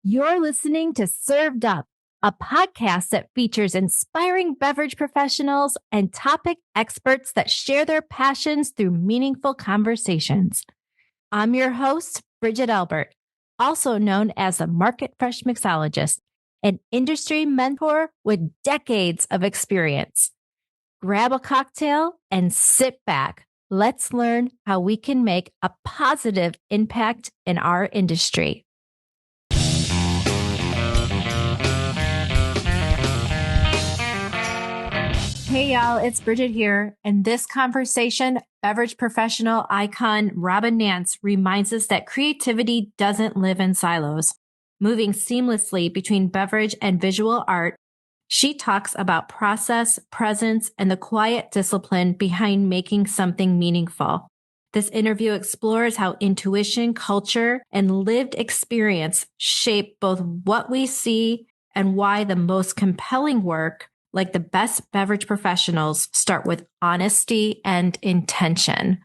You're listening to Served Up, a podcast that features inspiring beverage professionals and topic experts that share their passions through meaningful conversations. I'm your host, Bridget Albert, also known as the Market Fresh Mixologist, an industry mentor with decades of experience. Grab a cocktail and sit back. Let's learn how we can make a positive impact in our industry. Hey y'all, it's Bridget here. In this conversation, beverage professional icon Robin Nance reminds us that creativity doesn't live in silos. Moving seamlessly between beverage and visual art, she talks about process, presence, and the quiet discipline behind making something meaningful. This interview explores how intuition, culture, and lived experience shape both what we see and why the most compelling work, like the best beverage professionals, start with honesty and intention.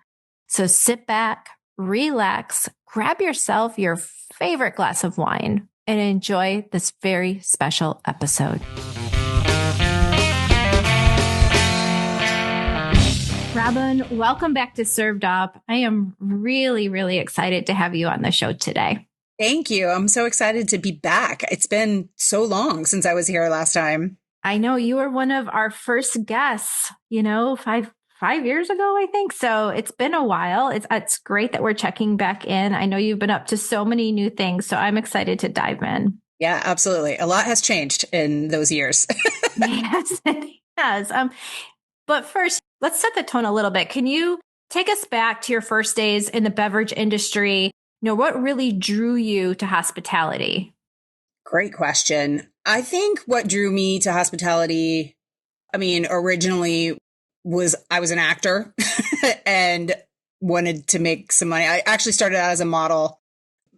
So sit back, relax, grab yourself your favorite glass of wine, and enjoy this very special episode. Robin, welcome back to Served Up. I am really, really excited to have you on the show today. Thank you. I'm so excited to be back. It's been so long since I was here last time. I know you were one of our first guests, five years ago, I think. So it's been a while. It's great that we're checking back in. I know you've been up to so many new things, so I'm excited to dive in. Yeah, absolutely. A lot has changed in those years. Yes, it has. But first, let's set the tone a little bit. Can you take us back to your first days in the beverage industry? What really drew you to hospitality? Great question. I think what drew me to hospitality, originally I was an actor and wanted to make some money. I actually started out as a model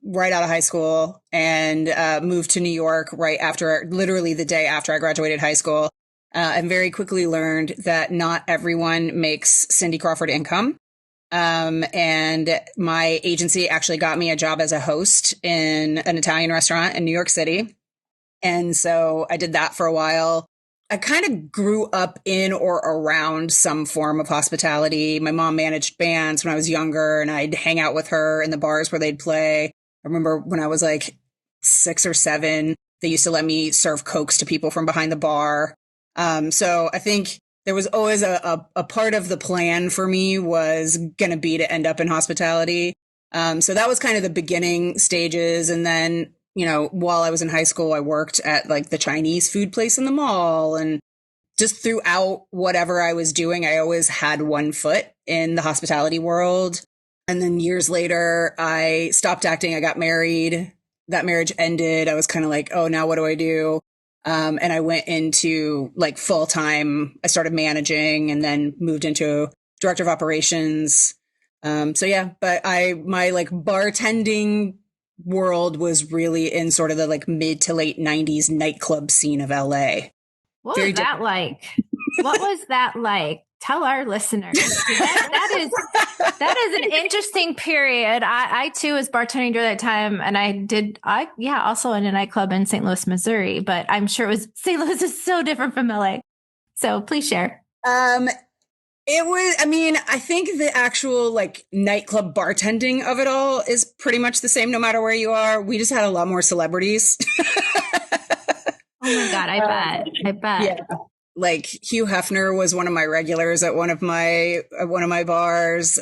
right out of high school and moved to New York literally the day after I graduated high school. And very quickly learned that not everyone makes Cindy Crawford income. And my agency actually got me a job as a host in an Italian restaurant in New York City. And so I did that for a while. I kind of grew up in or around some form of hospitality. My mom managed bands when I was younger, and I'd hang out with her in the bars where they'd play. I remember when I was like 6 or 7, they used to let me serve Cokes to people from behind the bar. So I think there was always a part of the plan for me was going to be to end up in hospitality. So that was kind of the beginning stages. And then, while I was in high school, I worked at like the Chinese food place in the mall, and just throughout whatever I was doing, I always had one foot in the hospitality world. And then years later, I stopped acting. I got married. That marriage ended. I was kind of like, oh, now what do I do? And I went into like full time. I started managing and then moved into director of operations. But my like bartending world was really in sort of the like mid to late 90s nightclub scene of LA. What was that like? What was that like? Tell our listeners. That is an interesting period. I too was bartending during that time, and also in a nightclub in St. Louis, Missouri. But I'm sure St. Louis is so different from LA. So please share. I think the actual like nightclub bartending of it all is pretty much the same no matter where you are. We just had a lot more celebrities. Oh my God, I bet. Yeah. Like Hugh Hefner was one of my regulars at one of my bars,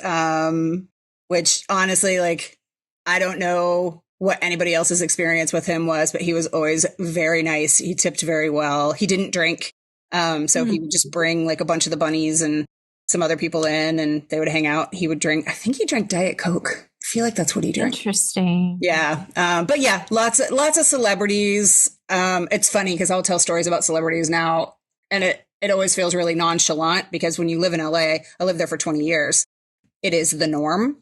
which honestly, like, I don't know what anybody else's experience with him was, but he was always very nice. He tipped very well. He didn't drink. So he would just bring like a bunch of the bunnies and some other people in, and they would hang out. He would drink. I think he drank Diet Coke. I feel like that's what he drank. Interesting. Yeah. But yeah, lots of celebrities. It's funny because I'll tell stories about celebrities now. And it always feels really nonchalant because when you live in LA, I lived there for 20 years. It is the norm.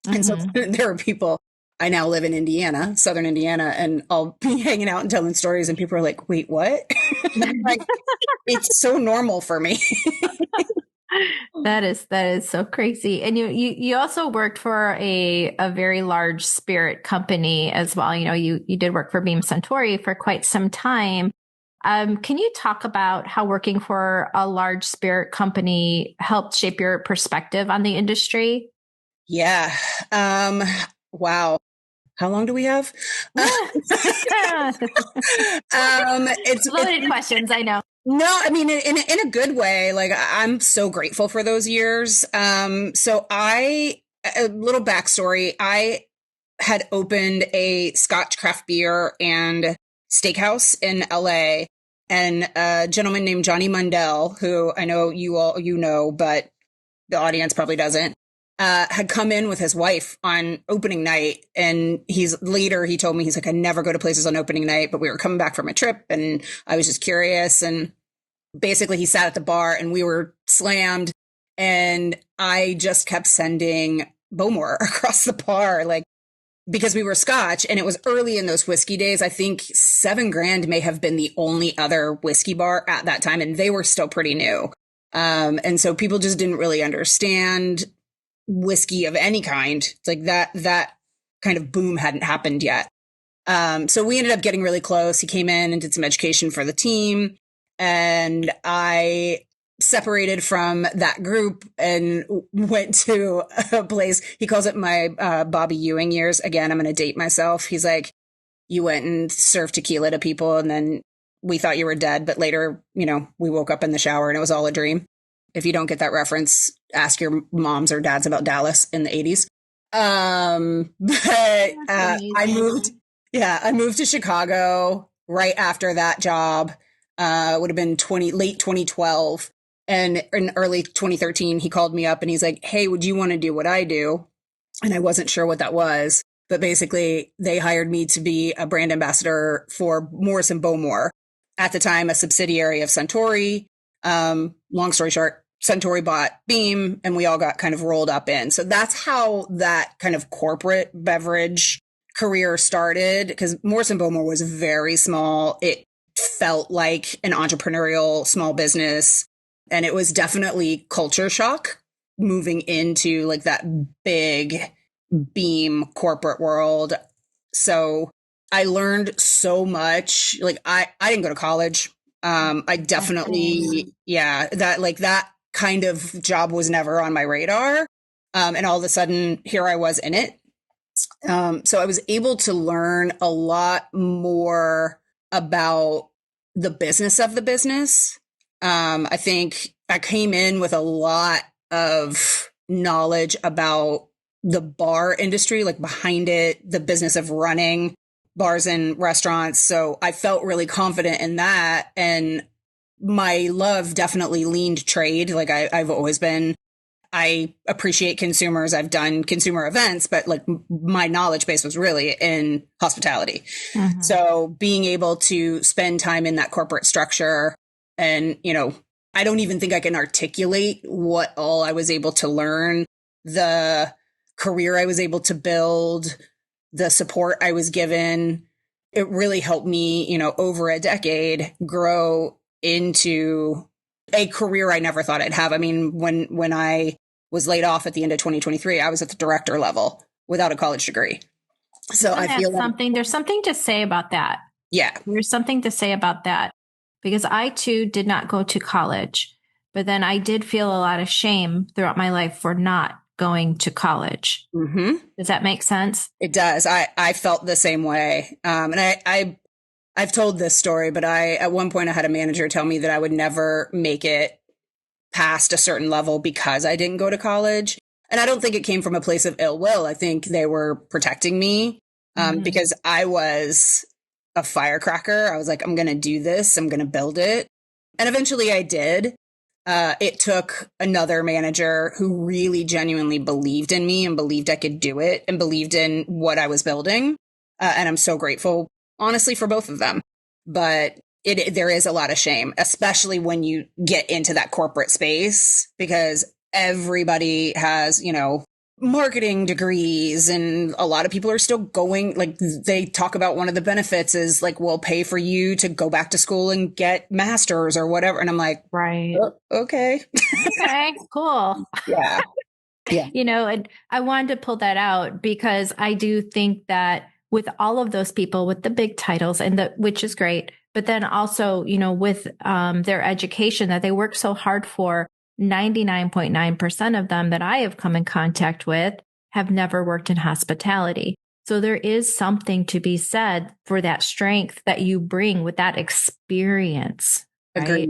Mm-hmm. And so there are people, I now live in Indiana, Southern Indiana, and I'll be hanging out and telling stories and people are like, wait, what? Like, it's so normal for me. That is so crazy. And you also worked for a very large spirit company as well. You did work for Beam Suntory for quite some time. Can you talk about how working for a large spirit company helped shape your perspective on the industry? Yeah. Wow. How long do we have? Loaded questions, I know. No, I mean, in a good way. Like, I'm so grateful for those years. A little backstory. I had opened a Scotch craft beer and steakhouse in LA, and a gentleman named Johnny Mundell, who I know you know, but the audience probably doesn't, had come in with his wife on opening night. And he told me, he's like, I never go to places on opening night, but we were coming back from a trip and I was just curious. And basically he sat at the bar and we were slammed. And I just kept sending Bowmore across the bar, like, because we were Scotch and it was early in those whiskey days. I think 7 Grand may have been the only other whiskey bar at that time. And they were still pretty new. And so people just didn't really understand whiskey of any kind. It's like that kind of boom hadn't happened yet. So we ended up getting really close. He came in and did some education for the team. And I separated from that group and went to a place. He calls it my Bobby Ewing years. Again, I'm going to date myself. He's like, you went and served tequila to people and then we thought you were dead, but later, we woke up in the shower and it was all a dream. If you don't get that reference, ask your moms or dads about Dallas in the 80s. I moved to Chicago right after that job. Would have been late 2012. And in early 2013, he called me up and he's like, hey, would you want to do what I do? And I wasn't sure what that was. But basically, they hired me to be a brand ambassador for Morris and Bowmore. At the time, a subsidiary of Suntory. Long story short, Suntory bought Beam and we all got kind of rolled up in. So that's how that kind of corporate beverage career started, because Morris and Bowmore was very small. It felt like an entrepreneurial small business. And it was definitely culture shock moving into like that big Beam corporate world. So I learned so much. Like I didn't go to college. I definitely, that kind of job was never on my radar. And all of a sudden here I was in it. So I was able to learn a lot more about the business of the business. I think I came in with a lot of knowledge about the bar industry, like behind it, the business of running bars and restaurants. So I felt really confident in that. And my love definitely leaned trade. Like I've always been, I appreciate consumers. I've done consumer events, but like my knowledge base was really in hospitality. Mm-hmm. So being able to spend time in that corporate structure and, I don't even think I can articulate what all I was able to learn, the career I was able to build, the support I was given. It really helped me, over a decade grow into a career I never thought I'd have. I mean, when I was laid off at the end of 2023, I was at the director level without a college degree. So I feel there's something to say about that. Yeah. There's something to say about that, because I too did not go to college, but then I did feel a lot of shame throughout my life for not going to college. Mm-hmm. Does that make sense? It does. I felt the same way. And I've told this story, but at one point I had a manager tell me that I would never make it past a certain level because I didn't go to college. And I don't think it came from a place of ill will. I think they were protecting me because I was a firecracker. I was like, I'm going to do this. I'm going to build it. And eventually I did. It took another manager who really genuinely believed in me and believed I could do it and believed in what I was building. And I'm so grateful, honestly, for both of them. But there is a lot of shame, especially when you get into that corporate space, because everybody has, marketing degrees, and a lot of people are still going, like, they talk about one of the benefits is like, we'll pay for you to go back to school and get masters or whatever. And I'm like, Right. oh, okay. Okay, cool. Yeah. Yeah. And I wanted to pull that out because I do think that with all of those people with the big titles which is great, but then also, with their education that they work so hard for, 99.9% of them that I have come in contact with have never worked in hospitality. So there is something to be said for that strength that you bring with that experience. Right?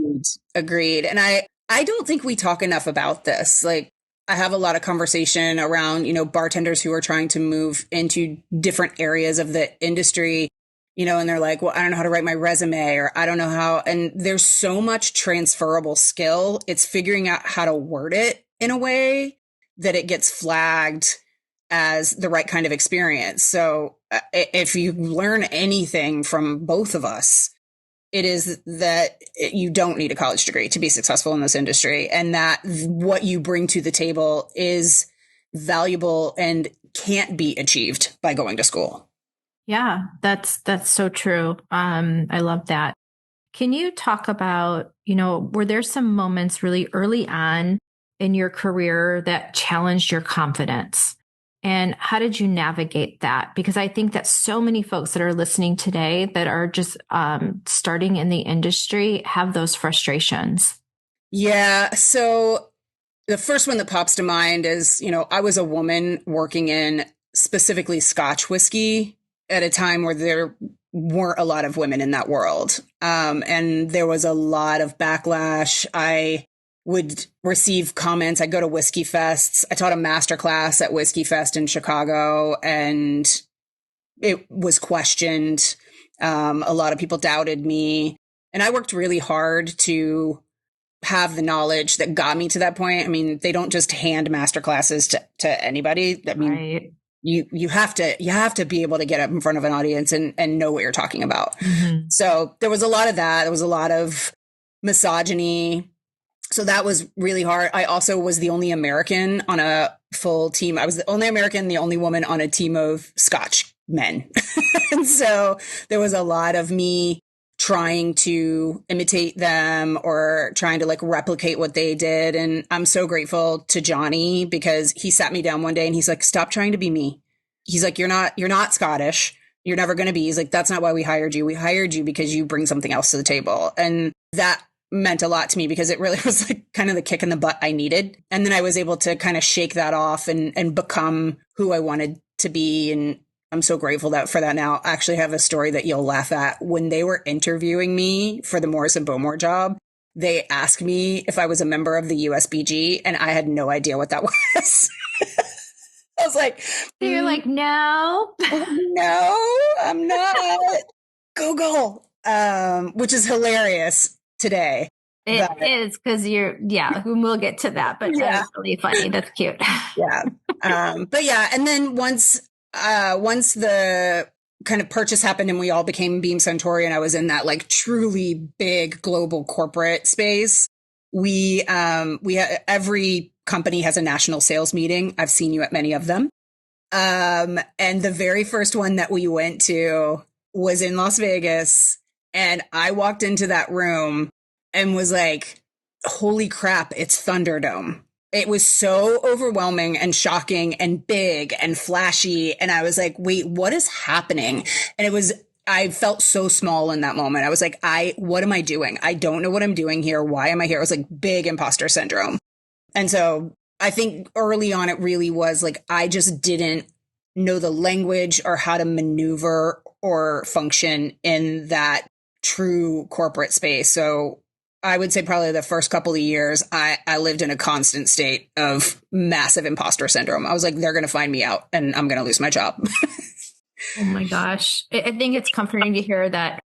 Agreed. And I don't think we talk enough about this. Like, I have a lot of conversation around, bartenders who are trying to move into different areas of the industry, and they're like, well, I don't know how to write my resume, or I don't know how. And there's so much transferable skill. It's figuring out how to word it in a way that it gets flagged as the right kind of experience. So if you learn anything from both of us, it is that you don't need a college degree to be successful in this industry, and that what you bring to the table is valuable and can't be achieved by going to school. Yeah, that's so true. I love that. Can you talk about, were there some moments really early on in your career that challenged your confidence? And how did you navigate that? Because I think that so many folks that are listening today that are just starting in the industry have those frustrations. Yeah. So the first one that pops to mind is, I was a woman working in specifically Scotch whiskey at a time where there weren't a lot of women in that world. And there was a lot of backlash. I would receive comments. I go to Whiskey Fests. I taught a master class at Whiskey Fest in Chicago, and it was questioned. A lot of people doubted me, and I worked really hard to have the knowledge that got me to that point. I mean, they don't just hand master classes to anybody. I mean, right. you have to be able to get up in front of an audience and know what you're talking about. Mm-hmm. So there was a lot of that. There was a lot of misogyny. So that was really hard. I also was the only American on a full team. I was the only American, the only woman on a team of Scotch men. And so there was a lot of me trying to imitate them or trying to like replicate what they did. And I'm so grateful to Johnny, because he sat me down one day and he's like, stop trying to be me. He's like, you're not Scottish. You're never going to be. He's like, that's not why we hired you. We hired you because you bring something else to the table. And that meant a lot to me, because it really was like kind of the kick in the butt I needed. And then I was able to kind of shake that off and become who I wanted to be. And I'm so grateful for that now. I actually have a story that you'll laugh at. When they were interviewing me for the Morris and Bowmore job, they asked me if I was a member of the USBG, and I had no idea what that was. I was like, you're like, no, I'm not. Google, which is hilarious today. It is, because we'll get to that, but that's really funny. That's cute. Yeah. But yeah. And then once the kind of purchase happened and we all became Beam Centauri, and I was in that like truly big global corporate space, we every company has a national sales meeting. I've seen you at many of them. And the very first one that we went to was in Las Vegas. And I walked into that room and was like, holy crap, it's Thunderdome. It was so overwhelming and shocking and big and flashy. And I was like, wait, what is happening? And I felt so small in that moment. I was like, what am I doing? I don't know what I'm doing here. Why am I here? It was like big imposter syndrome. And so I think early on, it really was like, I just didn't know the language or how to maneuver or function in that true corporate space. So I would say probably the first couple of years, I lived in a constant state of massive imposter syndrome. I was like, they're going to find me out and I'm going to lose my job. Oh my gosh. I think it's comforting to hear that,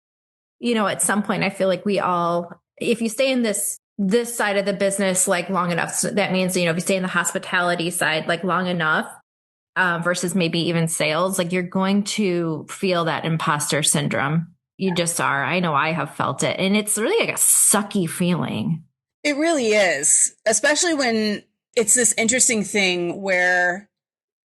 at some point, I feel like we all, if you stay in this side of the business, like long enough, so that means, if you stay in the hospitality side, like long enough, versus maybe even sales, like you're going to feel that imposter syndrome. You just are. I know I have felt it. And it's really like a sucky feeling. It really is, especially when it's this interesting thing where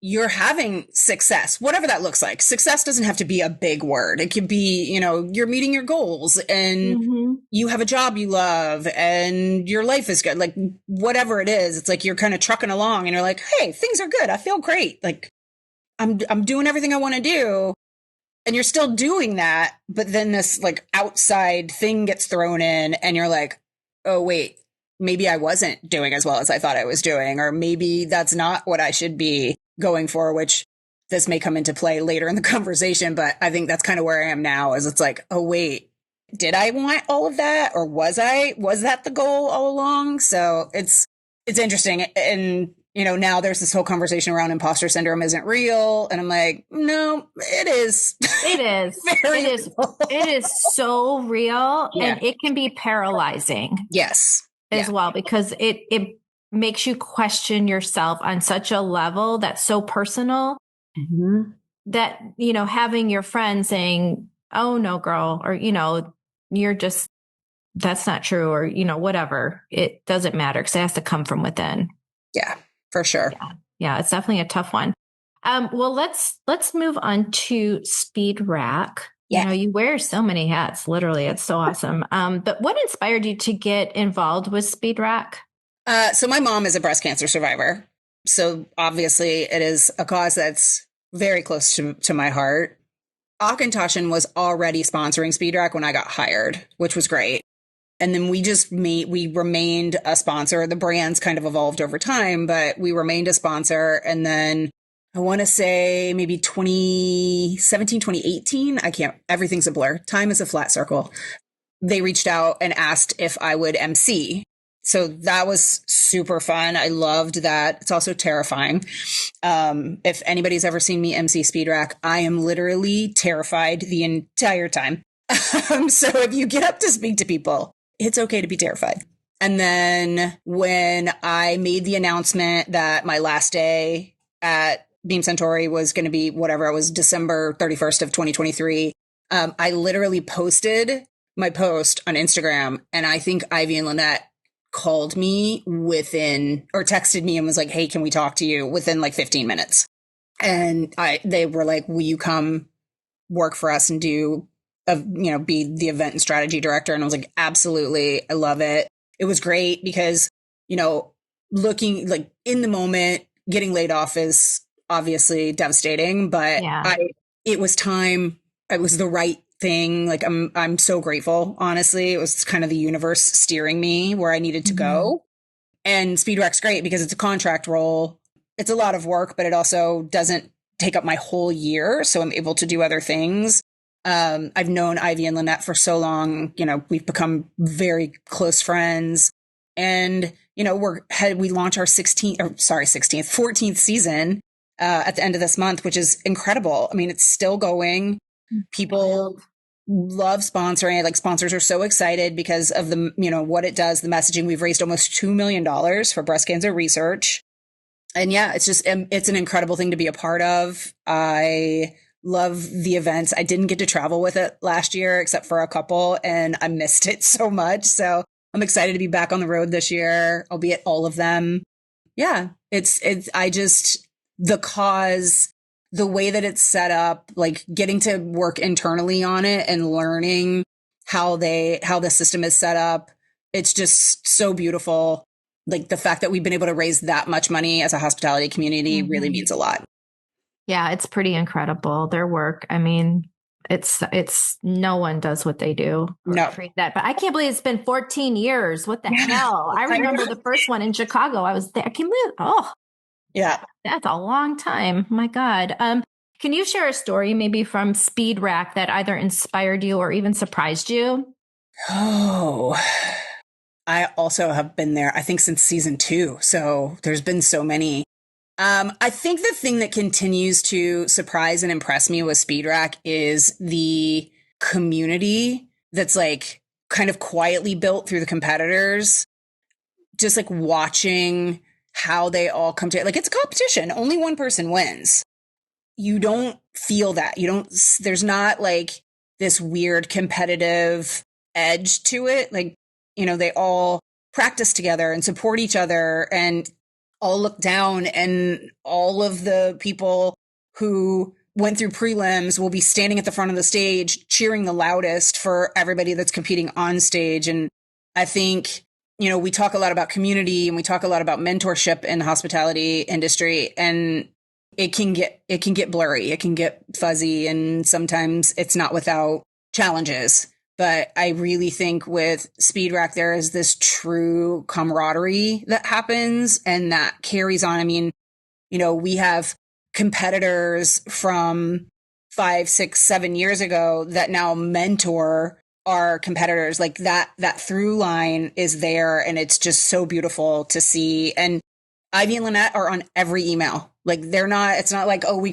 you're having success, whatever that looks like. Success doesn't have to be a big word. It could be, you're meeting your goals and you have a job you love and your life is good. Like whatever it is, it's like you're kind of trucking along and you're like, hey, things are good. I feel great. Like I'm doing everything I want to do. And you're still doing that. But then this like outside thing gets thrown in and you're like, oh, wait, maybe I wasn't doing as well as I thought I was doing, or maybe that's not what I should be going for, which this may come into play later in the conversation. But I think that's kind of where I am now, is it's like, oh, wait, did I want all of that? Or was that the goal all along? So it's interesting. And, now there's this whole conversation around imposter syndrome isn't real. And I'm like, no, it is. It is. It is so real. Yeah. And it can be paralyzing. Yes. As well, because it makes you question yourself on such a level that's so personal that, having your friend saying, oh no, girl, or, you're just, that's not true, or, whatever, it doesn't matter because it has to come from within. Yeah, for sure. Yeah. It's definitely a tough one. Well, let's move on to Speed Rack. Yeah. You wear so many hats, literally. It's so awesome. But what inspired you to get involved with Speed Rack? So my mom is a breast cancer survivor. So obviously it is a cause that's very close to my heart. Akintoshin was already sponsoring Speed Rack when I got hired, which was great. And then we remained a sponsor. The brand's kind of evolved over time, but we remained a sponsor. And then I want to say maybe 2017, 2018. Everything's a blur. Time is a flat circle. They reached out and asked if I would MC. So that was super fun. I loved that. It's also terrifying. If anybody's ever seen me MC Speed Rack, I am literally terrified the entire time. So if you get up to speak to people, it's okay to be terrified. And then when I made the announcement that my last day at Beam Centauri was going to be whatever it was, December 31st of 2023, I literally posted my post on Instagram, and I think Ivy and Lynette called me or texted me and was like, hey, can we talk to you within like 15 minutes? And they were like, will you come work for us and be the event and strategy director? And I was like, absolutely. I love it. It was great because, looking like in the moment, getting laid off is obviously devastating, but it was time. It was the right thing. Like I'm so grateful. Honestly, it was kind of the universe steering me where I needed to go. And SpeedRack's great because it's a contract role. It's a lot of work, but it also doesn't take up my whole year. So I'm able to do other things. I've known Ivy and Lynette for so long. We've become very close friends, and we launch our 14th season at the end of this month, which is incredible. I mean, it's still going. People love sponsoring it. Like, sponsors are so excited because of the what it does, the messaging. We've raised almost $2 million for breast cancer research, and it's an incredible thing to be a part of. I love the events. I didn't get to travel with it last year except for a couple, and I missed it so much. So I'm excited to be back on the road this year. I'll be at all of them. Yeah, the cause, the way that it's set up, like getting to work internally on it and learning how the system is set up. It's just so beautiful. Like, the fact that we've been able to raise that much money as a hospitality community really means a lot. Yeah, it's pretty incredible, their work. I mean, it's no one does what they do. For that. But I can't believe it's been 14 years. What the hell? I remember the first one in Chicago. I was there. I can't believe, yeah, that's a long time. My God. Can you share a story maybe from Speed Rack that either inspired you or even surprised you? Oh, I also have been there, I think, since season 2. So there's been so many. I think the thing that continues to surprise and impress me with Speed Rack is the community that's like kind of quietly built through the competitors. Just like watching how they all come to, like, it's a competition. Only one person wins. You don't feel that. There's not like this weird competitive edge to it. Like, they all practice together and support each other. And all look down, and all of the people who went through prelims will be standing at the front of the stage cheering the loudest for everybody that's competing on stage. And I think, we talk a lot about community and we talk a lot about mentorship in the hospitality industry, and it can get blurry. It can get fuzzy, and sometimes it's not without challenges. But I really think with Speed Rack, there is this true camaraderie that happens and that carries on. I mean, we have competitors from 5, 6, 7 years ago that now mentor our competitors. Like that through line is there, and it's just so beautiful to see. And Ivy and Lynette are on every email. Like it's not like, oh, we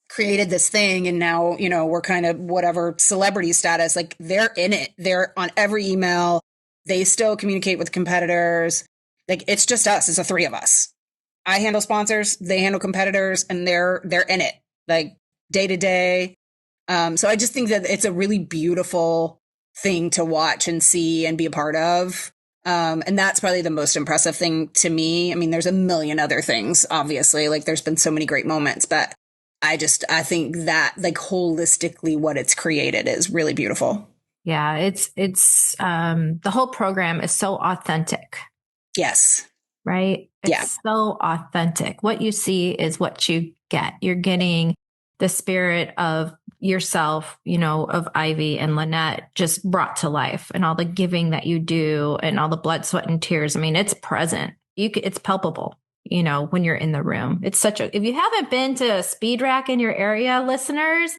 created this thing and now, we're kind of whatever celebrity status. Like they're in it. They're on every email. They still communicate with competitors. Like it's just us. It's the three of us. I handle sponsors, they handle competitors, and they're in it like day to day. So I just think that it's a really beautiful thing to watch and see and be a part of. And that's probably the most impressive thing to me. I mean, there's a million other things, obviously, like there's been so many great moments, but I think that like holistically what it's created is really beautiful. Yeah. It's the whole program is so authentic. Yes. Right? It's so authentic. What you see is what you get. You're getting the spirit of yourself, of Ivy and Lynette just brought to life, and all the giving that you do and all the blood, sweat, and tears. I mean, it's present. It's palpable, when you're in the room. It's if you haven't been to a Speed Rack in your area, listeners,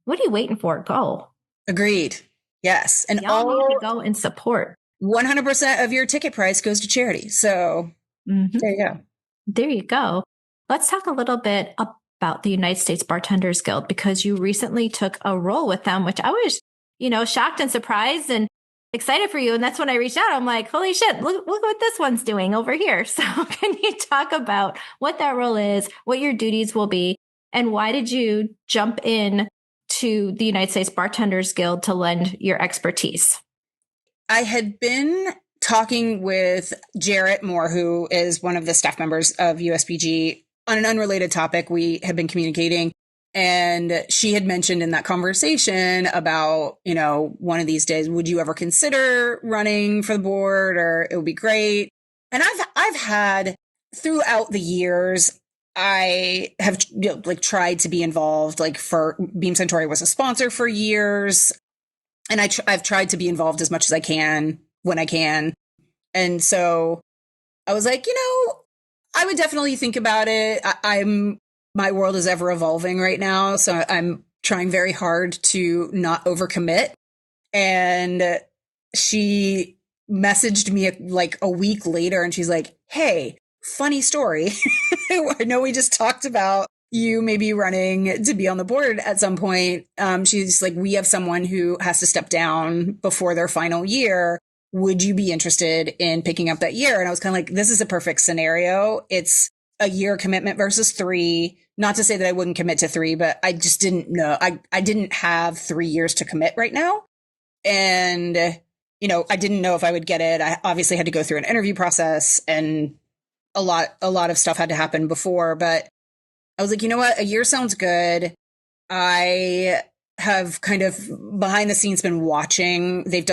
what are you waiting for? Go. Agreed. Yes. And y'all need to go and support. 100% of your ticket price goes to charity. So there you go. There you go. Let's talk a little bit about the United States Bartenders Guild, because you recently took a role with them, which I was, shocked and surprised and excited for you. And that's when I reached out. I'm like, holy shit, look what this one's doing over here. So can you talk about what that role is, what your duties will be, and why did you jump in to the United States Bartenders Guild to lend your expertise? I had been talking with Jarrett Moore, who is one of the staff members of USBG, on an unrelated topic. We had been communicating, and she had mentioned in that conversation about, one of these days, would you ever consider running for the board, or it would be great. And I've had throughout the years, I have tried to be involved. Like for Beam Suntory was a sponsor for years. And I've tried to be involved as much as I can when I can. And so I was like, I would definitely think about it. My world is ever evolving right now. So I'm trying very hard to not overcommit. And she messaged me like a week later, and she's like, hey, funny story. I know we just talked about you maybe running to be on the board at some point. She's like, we have someone who has to step down before their final year. Would you be interested in picking up that year? And I was kind of like, this is a perfect scenario. It's a year commitment versus 3. Not to say that I wouldn't commit to 3, but I just didn't know. I didn't have 3 years to commit right now. And, I didn't know if I would get it. I obviously had to go through an interview process, and a lot of stuff had to happen before, but I was like, you know what? A year sounds good. I have kind of behind the scenes been watching. There's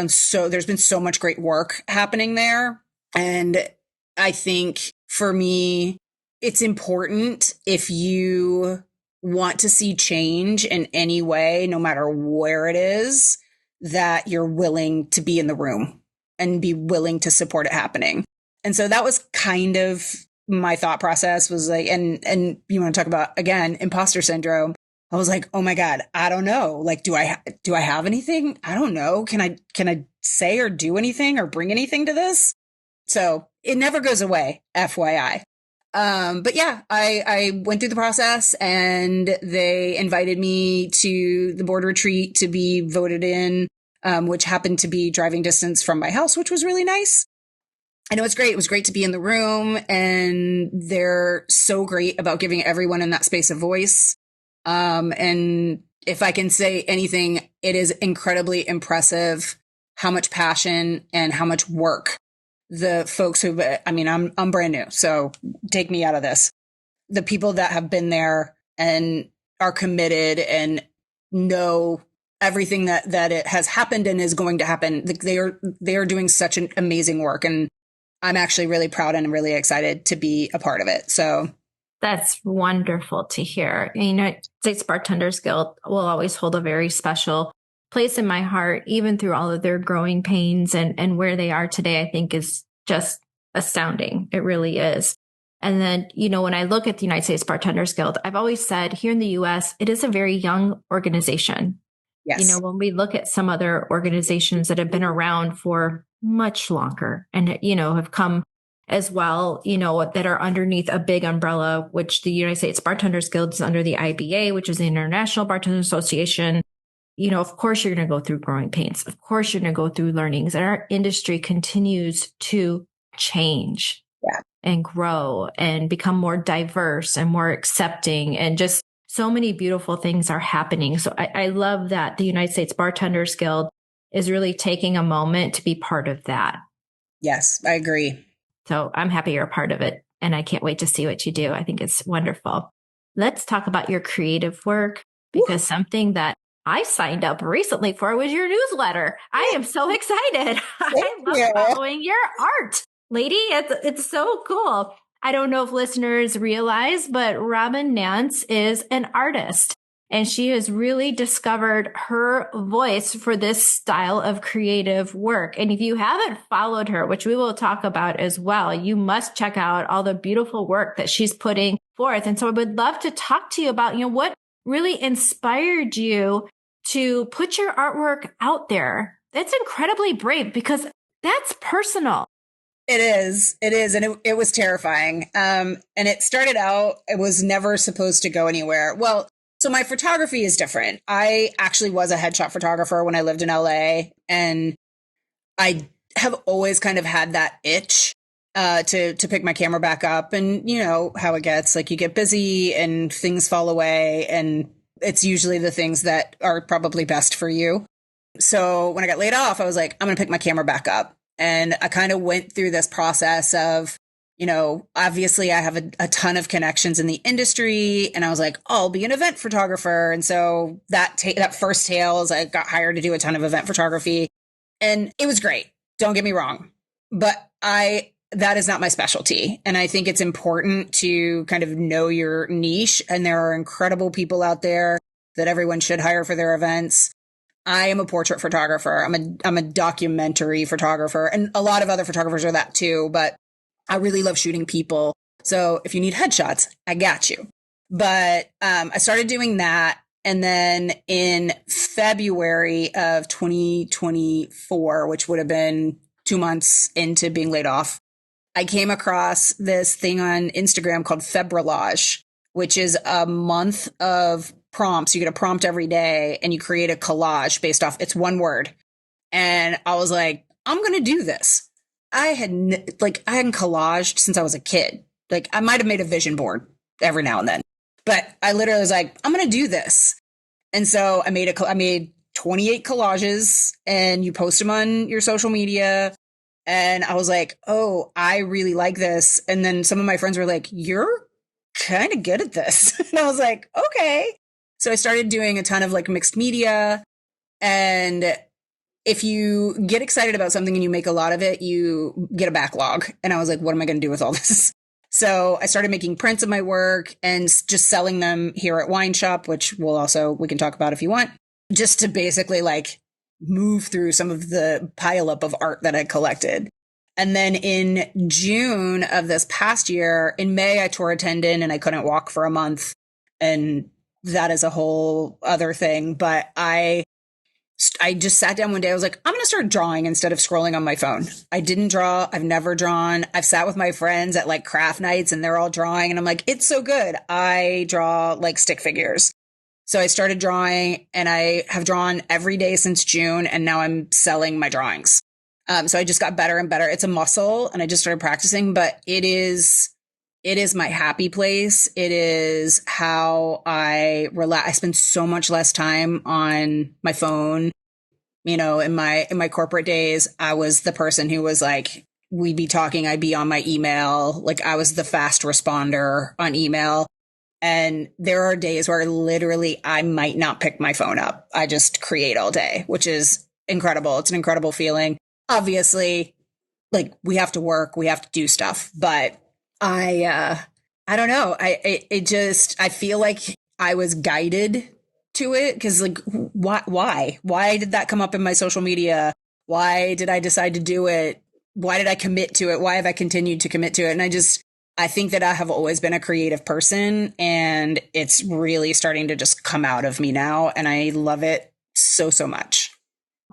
been so much great work happening there. And I think for me, it's important, if you want to see change in any way, no matter where it is, that you're willing to be in the room and be willing to support it happening. And so that was kind of my thought process, was like, and you want to talk about, again, imposter syndrome. I was like, oh my God, I don't know. Like, do I have anything? I don't know. Can I say or do anything or bring anything to this? So it never goes away, FYI. But yeah, I went through the process, and they invited me to the board retreat to be voted in, which happened to be driving distance from my house, which was really nice. And it was great. It was great to be in the room, and they're so great about giving everyone in that space a voice. And if I can say anything, it is incredibly impressive how much passion and how much work the folks who, I mean, I'm brand new, so take me out of this. The people that have been there and are committed and know everything that it has happened and is going to happen. They are doing such an amazing work. And I'm actually really proud and really excited to be a part of it. So that's wonderful to hear. And, United States Bartenders Guild will always hold a very special place in my heart, even through all of their growing pains and where they are today, I think is just astounding. It really is. And then, when I look at the United States Bartenders Guild, I've always said here in the US, it is a very young organization. yes. When we look at some other organizations that have been around for much longer and, have come as well, that are underneath a big umbrella, which the United States Bartenders Guild is under the IBA, which is the International Bartenders Association. Of course, you're going to go through growing pains. Of course, you're going to go through learnings. And our industry continues to change and grow and become more diverse and more accepting, and just so many beautiful things are happening. So I love that the United States Bartenders Guild is really taking a moment to be part of that. Yes, I agree. So I'm happy you're a part of it, and I can't wait to see what you do. I think it's wonderful. Let's talk about your creative work, because something that I signed up recently for was your newsletter. I am so excited. I love following your art, lady. It's so cool. I don't know if listeners realize, but Robin Nance is an artist, and she has really discovered her voice for this style of creative work. And if you haven't followed her, which we will talk about as well, you must check out all the beautiful work that she's putting forth. And so I would love to talk to you about, what really inspired you to put your artwork out there. That's incredibly brave, because that's personal. It is. And it was terrifying. And it started out, it was never supposed to go anywhere. Well, so my photography is different. I actually was a headshot photographer when I lived in LA, and I have always kind of had that itch to pick my camera back up. And you know how it gets, like you get busy and things fall away, and it's usually the things that are probably best for you. So when I got laid off, I was like, I'm going to pick my camera back up. And I kind of went through this process of, obviously I have a ton of connections in the industry, and I was like, oh, I'll be an event photographer. And so that first tails, I got hired to do a ton of event photography, and it was great. Don't get me wrong, but that is not my specialty. And I think it's important to kind of know your niche. And there are incredible people out there that everyone should hire for their events. I am a portrait photographer. I'm a documentary photographer, and a lot of other photographers are that too, but I really love shooting people. So if you need headshots, I got you. But I started doing that. And then in February of 2024, which would have been 2 months into being laid off, I came across this thing on Instagram called Febrillage, which is a month of prompts. You get a prompt every day and you create a collage based off, it's one word. And I was like, I'm going to do this. I hadn't collaged since I was a kid. Like I might've made a vision board every now and then, but I literally was like, I'm going to do this. And so I made 28 collages, and you post them on your social media. And I was like, oh, I really like this. And then some of my friends were like, you're kind of good at this. And I was like, okay. So I started doing a ton of like mixed media. And if you get excited about something and you make a lot of it, you get a backlog. And I was like, what am I going to do with all this? So I started making prints of my work and just selling them here at Wine Shop, which we can talk about if you want, just to basically like move through some of the pileup of art that I collected. And then in June of this past year, in May, I tore a tendon and I couldn't walk for a month. And that is a whole other thing. But I just sat down one day. I was like, I'm going to start drawing instead of scrolling on my phone. I didn't draw. I've never drawn. I've sat with my friends at like craft nights and they're all drawing. And I'm like, it's so good. I draw like stick figures. So I started drawing, and I have drawn every day since June, and now I'm selling my drawings. So I just got better and better. It's a muscle, and I just started practicing, but it is my happy place. It is how I relax. I spend so much less time on my phone. In my corporate days, I was the person who was like, we'd be talking, I'd be on my email. Like I was the fast responder on email. And there are days where literally I might not pick my phone up. I just create all day, which is incredible. It's an incredible feeling. Obviously, like we have to work, we have to do stuff, but I don't know. I feel like I was guided to it because like, why did that come up in my social media? Why did I decide to do it? Why did I commit to it? Why have I continued to commit to it? And I think that I have always been a creative person and it's really starting to just come out of me now. And I love it so, so much.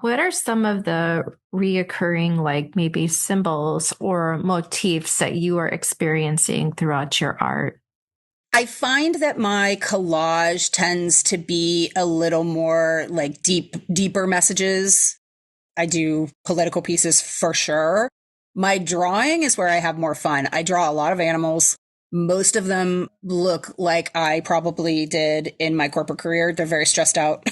What are some of the reoccurring, like maybe symbols or motifs that you are experiencing throughout your art? I find that my collage tends to be a little more like deeper messages. I do political pieces for sure. My drawing is where I have more fun. I draw a lot of animals. Most of them look like I probably did in my corporate career. They're very stressed out.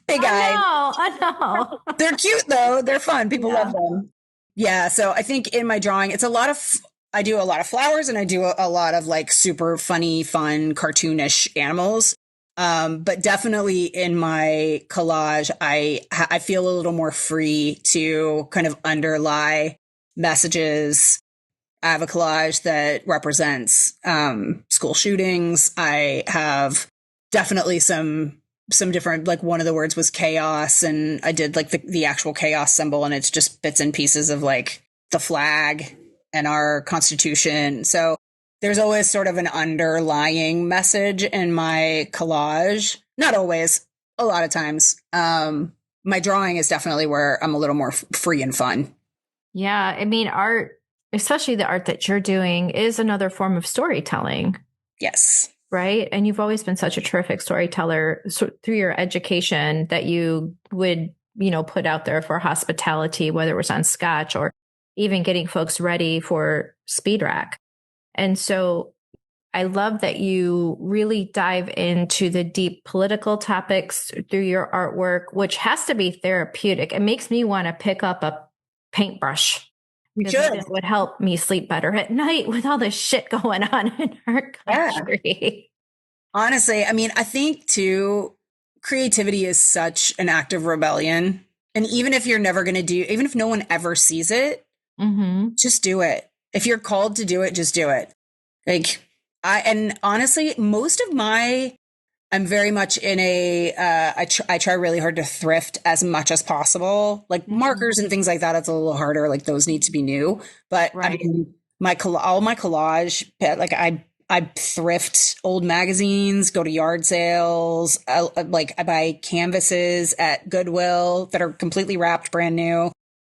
Big eyes. I know. They're cute though. They're fun. People love them. Yeah. So I think in my drawing, it's I do a lot of flowers and I do a lot of like super funny, fun, cartoonish animals. But definitely in my collage, I feel a little more free to kind of underlie messages. I have a collage that represents school shootings. I have definitely some different, like one of the words was chaos, and I did like the actual chaos symbol, and it's just bits and pieces of like the flag and our Constitution. So there's always sort of an underlying message in my collage. Not always, a lot of times. My drawing is definitely where I'm a little more free and fun. Yeah. I mean, art, especially the art that you're doing, is another form of storytelling. Yes. Right. And you've always been such a terrific storyteller through your education that you would, put out there for hospitality, whether it was on Scotch or even getting folks ready for Speed Rack. And so I love that you really dive into the deep political topics through your artwork, which has to be therapeutic. It makes me want to pick up a paintbrush. It would help me sleep better at night with all this shit going on in our country. Yeah. Honestly, I mean, I think too, creativity is such an act of rebellion. And even if you're never going to even if no one ever sees it, just do it. If you're called to do it, just do it. Like and honestly, I'm very much in I try really hard to thrift as much as possible. Like markers and things like that, it's a little harder. Like those need to be new. But right. I mean, all my collage, like I thrift old magazines, go to yard sales. I buy canvases at Goodwill that are completely wrapped, brand new.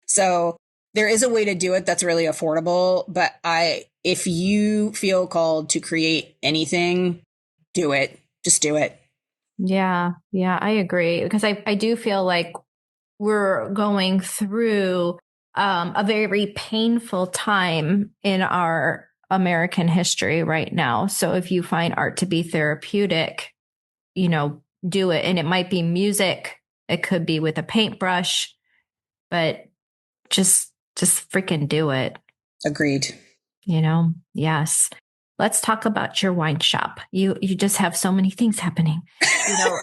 So there is a way to do it that's really affordable. But if you feel called to create anything, do it. Just do it. Yeah. Yeah, I agree. Because I do feel like we're going through a very painful time in our American history right now. So if you find art to be therapeutic, do it. And it might be music. It could be with a paintbrush, but just freaking do it. Agreed. Yes. Let's talk about your wine shop. You just have so many things happening,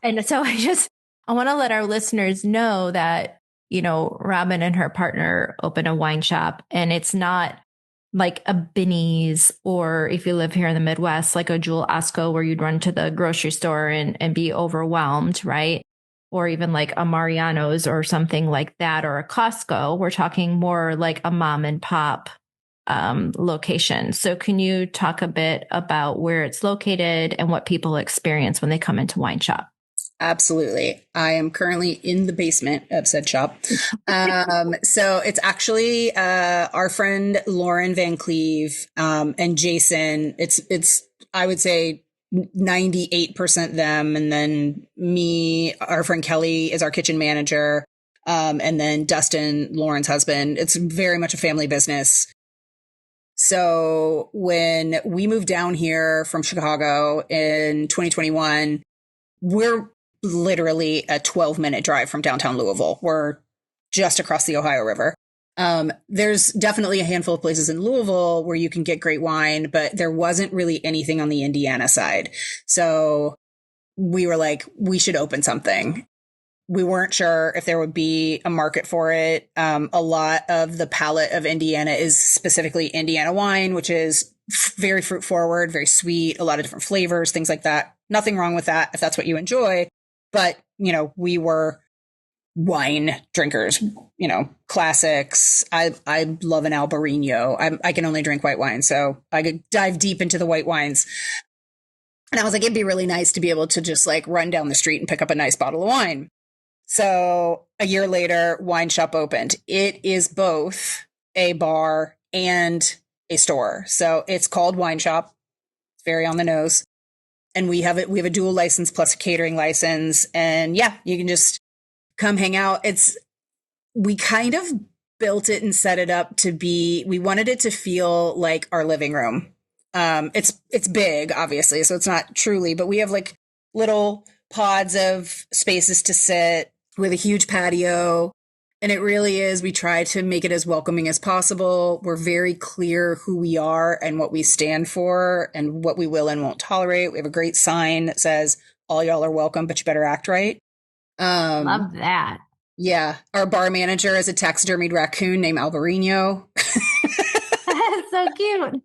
and so I want to let our listeners know that, Robin and her partner open a wine shop, and it's not like a Binny's, or if you live here in the Midwest, like a Jewel Osco where you'd run to the grocery store and be overwhelmed, right? Or even like a Mariano's or something like that, or a Costco. We're talking more like a mom and pop location. So can you talk a bit about where it's located and what people experience when they come into Wine Shop? Absolutely. I am currently in the basement of said shop. So it's actually our friend Lauren Van Cleve and Jason. It's I would say 98% them, and then me. Our friend Kelly is our kitchen manager, and then Dustin, Lauren's husband. It's very much a family business. So when we moved down here from Chicago in 2021, we're literally a 12-minute drive from downtown Louisville. We're just across the Ohio River. There's definitely a handful of places in Louisville where you can get great wine, but there wasn't really anything on the Indiana side. So we were like, we should open something. We weren't sure if there would be a market for it. A lot of the palate of Indiana is specifically Indiana wine, which is very fruit forward, very sweet, a lot of different flavors, things like that. Nothing wrong with that if that's what you enjoy. But, we were wine drinkers, classics. I love an Albarino. I can only drink white wine, so I could dive deep into the white wines. And I was like, it'd be really nice to be able to just like run down the street and pick up a nice bottle of wine. So a year later, Wine Shop opened. It is both a bar and a store. So it's called Wine Shop. It's very on the nose. And we have a dual license plus a catering license. And yeah, you can just come hang out. We kind of built it and set it up to be, we wanted it to feel like our living room. It's big, obviously, so it's not truly, but we have like little pods of spaces to sit with a huge patio. And it really is, we try to make it as welcoming as possible. We're very clear who we are and what we stand for and what we will and won't tolerate. We have a great sign that says, all y'all are welcome, but you better act right. Love that. Yeah. Our bar manager is a taxidermied raccoon named Albarino. That's so cute.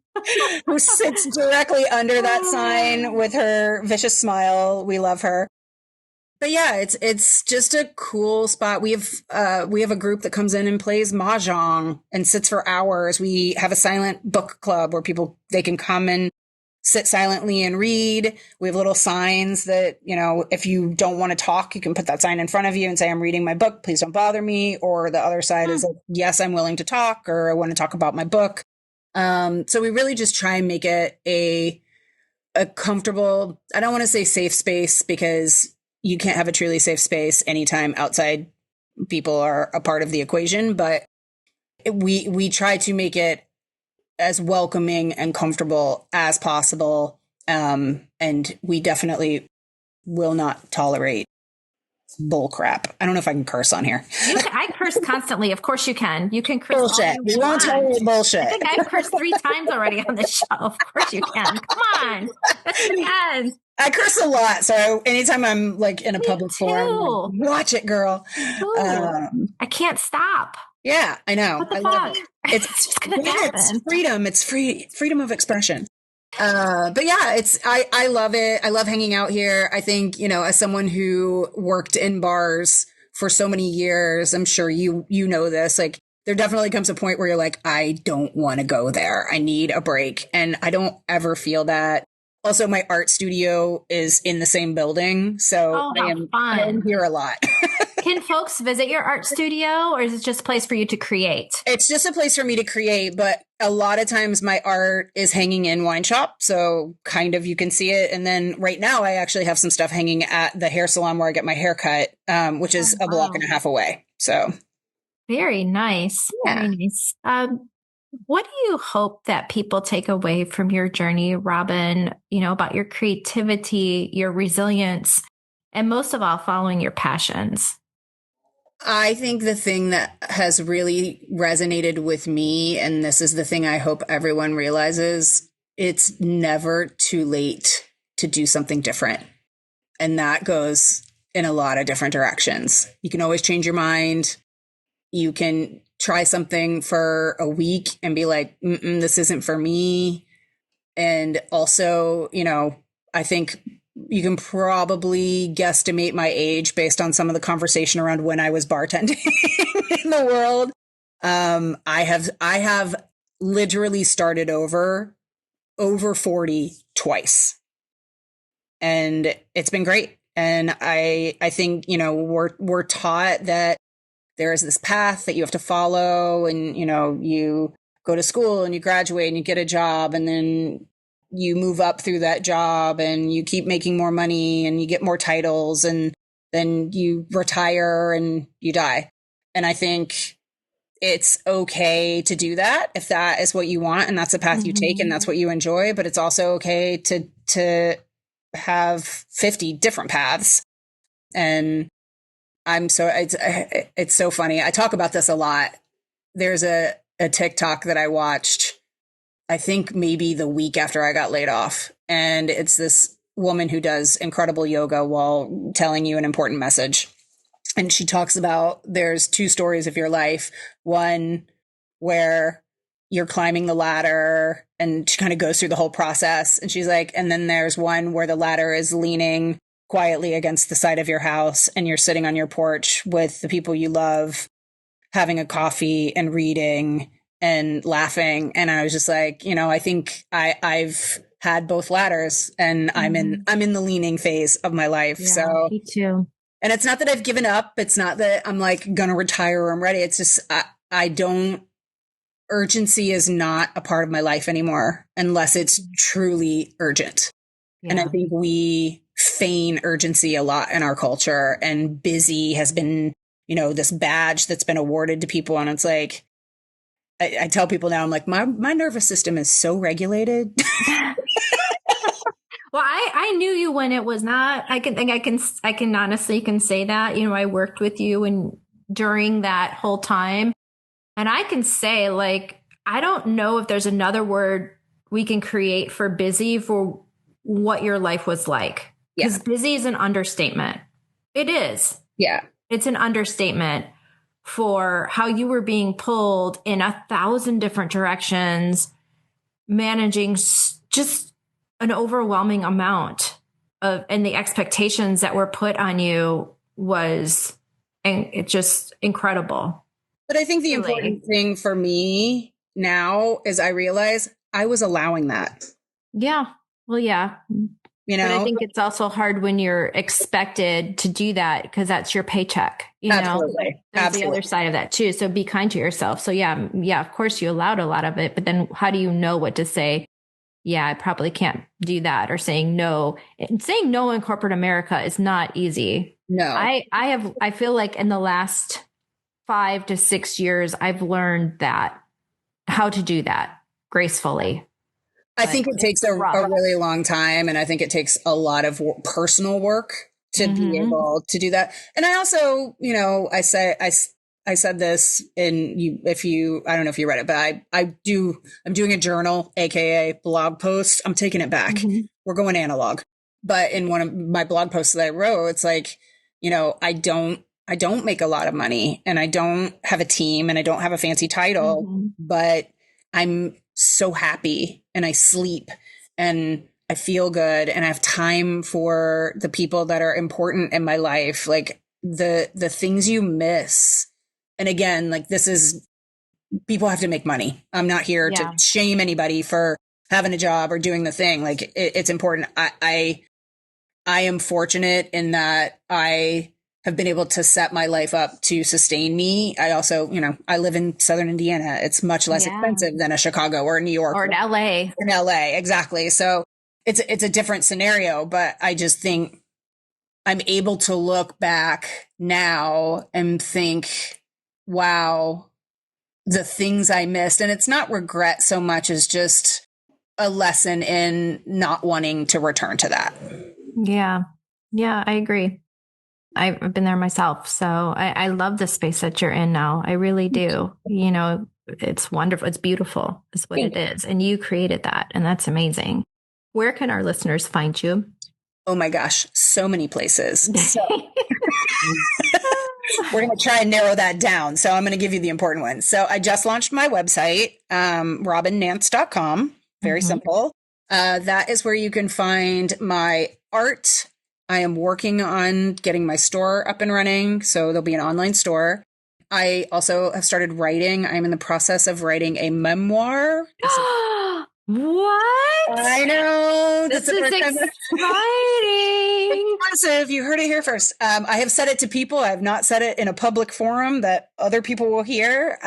Who sits directly under that sign with her vicious smile. We love her. But yeah, it's just a cool spot. We have a group that comes in and plays mahjong and sits for hours. We have a silent book club where they can come and sit silently and read. We have little signs that, if you don't want to talk, you can put that sign in front of you and say, I'm reading my book, please don't bother me. Or the other side is like, yes, I'm willing to talk, or I want to talk about my book. So we really just try and make it a comfortable, I don't want to say safe space, because you can't have a truly safe space anytime outside people are a part of the equation, but we try to make it as welcoming and comfortable as possible. And we definitely will not tolerate bull crap. I don't know if I can curse on here. I curse constantly. Of course you can. You can curse. Bullshit. We won't tolerate bullshit. I think I've cursed 3 times already on the show. Of course you can. Come on. Yes. I curse a lot. So anytime I'm like in a public forum, like, watch it, girl. I can't stop. Yeah, I know. What the I fuck? love it. It's just gonna happen. It's freedom. It's freedom of expression. But yeah, I love it. I love hanging out here. I think, as someone who worked in bars for so many years, I'm sure you know this, like there definitely comes a point where you're like, I don't want to go there. I need a break. And I don't ever feel that. Also, my art studio is in the same building. So I am here a lot. Can folks visit your art studio, or is it just a place for you to create? It's just a place for me to create, but a lot of times my art is hanging in Wine Shop. So kind of you can see it. And then right now I actually have some stuff hanging at the hair salon where I get my hair cut, which is a block and a half away. So very nice. Yeah. Very nice. What do you hope that people take away from your journey, Robin, about your creativity, your resilience, and most of all, following your passions? I think the thing that has really resonated with me, and this is the thing I hope everyone realizes, it's never too late to do something different. And that goes in a lot of different directions. You can always change your mind. You can try something for a week and be like, this isn't for me. And also, I think you can probably guesstimate my age based on some of the conversation around when I was bartending in the world. I have literally started over 40 twice, and it's been great. And I think, we're taught that there is this path that you have to follow, and, you go to school and you graduate and you get a job, and then you move up through that job and you keep making more money and you get more titles, and then you retire and you die. And I think it's okay to do that if that is what you want and that's the path you take and that's what you enjoy. But it's also okay to have 50 different paths. And it's so funny. I talk about this a lot. there's a TikTok that I watched, I think maybe the week after I got laid off. And it's this woman who does incredible yoga while telling you an important message. And she talks about there's two stories of your life. One where you're climbing the ladder, and she kind of goes through the whole process. And she's like, and then there's one where the ladder is leaning quietly against the side of your house and you're sitting on your porch with the people you love, having a coffee and reading and laughing. And I was just like, I think I've had both ladders, and I'm in the leaning phase of my life. Yeah, so me too. And it's not that I've given up. It's not that I'm like going to retire or I'm ready. It's just, urgency is not a part of my life anymore unless it's truly urgent. Yeah. And I think we feign urgency a lot in our culture, and busy has been, this badge that's been awarded to people. And it's like, I tell people now, I'm like, my nervous system is so regulated. Well, I knew you when it was not. I can honestly can say that. I worked with you during that whole time, and I can say, like, I don't know if there's another word we can create for busy for what your life was like. Because busy is an understatement. It is. Yeah, it's an understatement for how you were being pulled in 1,000 different directions, managing just an overwhelming amount and the expectations that were put on you was, and it's just incredible. But I think the important thing for me now is I realize I was allowing that. Yeah. Well, yeah. But I think it's also hard when you're expected to do that, because that's your paycheck. Absolutely. There's the other side of that too. So be kind to yourself. So yeah, of course you allowed a lot of it, but then how do you know what to say? Yeah, I probably can't do that, or saying no. And saying no in corporate America is not easy. No, I feel like in the last 5 to 6 years, I've learned how to do that gracefully. I think it takes a really long time, and I think it takes a lot of personal work to be able to do that. And I also, I said this I don't know if you read it, but I'm doing a journal, AKA blog post. I'm taking it back. We're going analog. But in one of my blog posts that I wrote, it's like, I don't make a lot of money, and I don't have a team, and I don't have a fancy title, but I'm so happy, and I sleep, and I feel good, and I have time for the people that are important in my life. Like the things you miss. And again, like, this is, people have to make money. I'm not here to shame anybody for having a job or doing the thing. Like, it's important. I am fortunate in that I have been able to set my life up to sustain me. I also, I live in Southern Indiana. It's much less expensive than a Chicago or a New York or an LA. In LA, exactly. So it's a different scenario, but I just think I'm able to look back now and think, wow, the things I missed. And it's not regret so much as just a lesson in not wanting to return to that. Yeah. Yeah, I agree. I've been there myself. So I love the space that you're in now. I really do. It's wonderful. It's beautiful is what it is. And you created that. And that's amazing. Where can our listeners find you? Oh my gosh, so many places. So we're going to try and narrow that down. So I'm going to give you the important ones. So I just launched my website, robinnance.com. Very simple. That is where you can find my art. I am working on getting my store up and running, so there'll be an online store. I also have started writing. I'm in the process of writing a memoir. What? I know. This is exciting. Impressive. You heard it here first. I have said it to people. I have not said it in a public forum that other people will hear.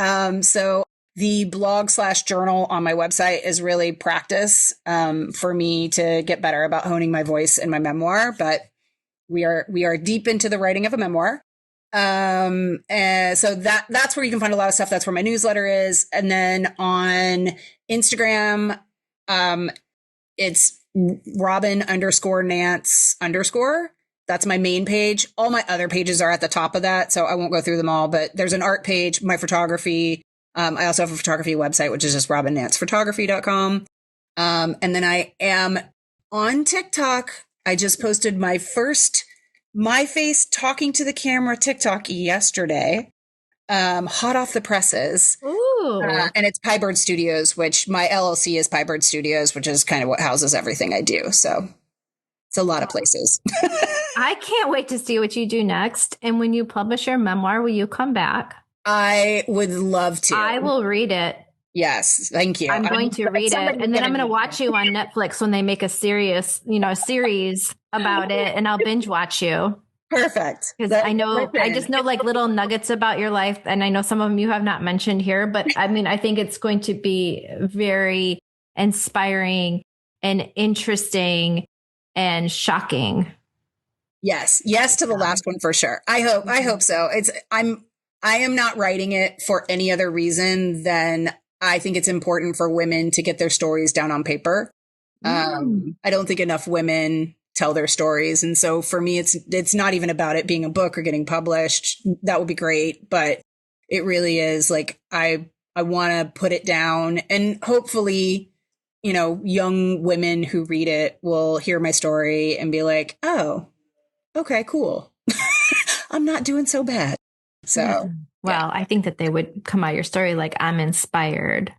So the blog/journal on my website is really practice for me to get better about honing my voice in my memoir. But we are deep into the writing of a memoir. And so that's where you can find a lot of stuff. That's where my newsletter is. And then on Instagram, it's Robin_Nance_. That's my main page. All my other pages are at the top of that, so I won't go through them all, but there's an art page, my photography, I also have a photography website, which is just robinancephotography.com. And then I am on TikTok. I just posted my first my face talking to the camera TikTok yesterday. Hot off the presses. Ooh. And it's Piebird Studios, which my LLC is Piebird Studios, which is kind of what houses everything I do. So it's a lot of places. I can't wait to see what you do next. And when you publish your memoir, will you come back? I would love to. I will read it. Yes. Thank you. I'm going to read it. And then I'm going to watch you on Netflix when they make a series about it, and I'll binge watch you. Perfect. Because I just know like little nuggets about your life. And I know some of them you have not mentioned here, but I mean, I think it's going to be very inspiring and interesting and shocking. Yes. Yes to the last one for sure. I hope so. I am not writing it for any other reason than I think it's important for women to get their stories down on paper. I don't think enough women tell their stories. And so for me, it's not even about it being a book or getting published. That would be great. But it really is like, I want to put it down, and hopefully, young women who read it will hear my story and be like, oh, okay, cool. I'm not doing so bad. So, well, I think that they would come out your story like, I'm inspired.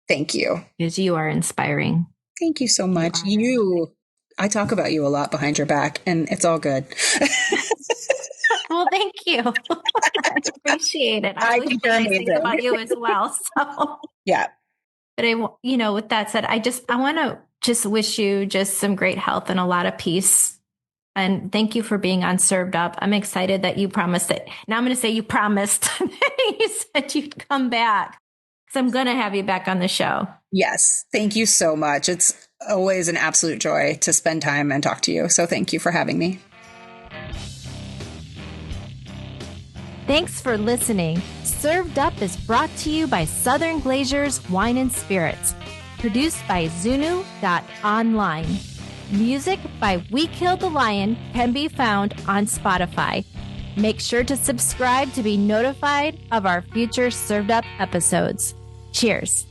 Thank you. Because you are inspiring. Thank you so much. I talk about you a lot behind your back, and it's all good. Well, thank you. I appreciate it. I always think about you as well. So yeah. But with that said, I want to just wish you just some great health and a lot of peace. And thank you for being on Served Up. I'm excited that you promised it. Now I'm going to say you promised. You said you'd come back. So I'm going to have you back on the show. Yes. Thank you so much. It's always an absolute joy to spend time and talk to you. So thank you for having me. Thanks for listening. Served Up is brought to you by Southern Glazers Wine and Spirits. Produced by Zunu.online. Music by We Killed the Lion can be found on Spotify. Make sure to subscribe to be notified of our future Served Up episodes. Cheers.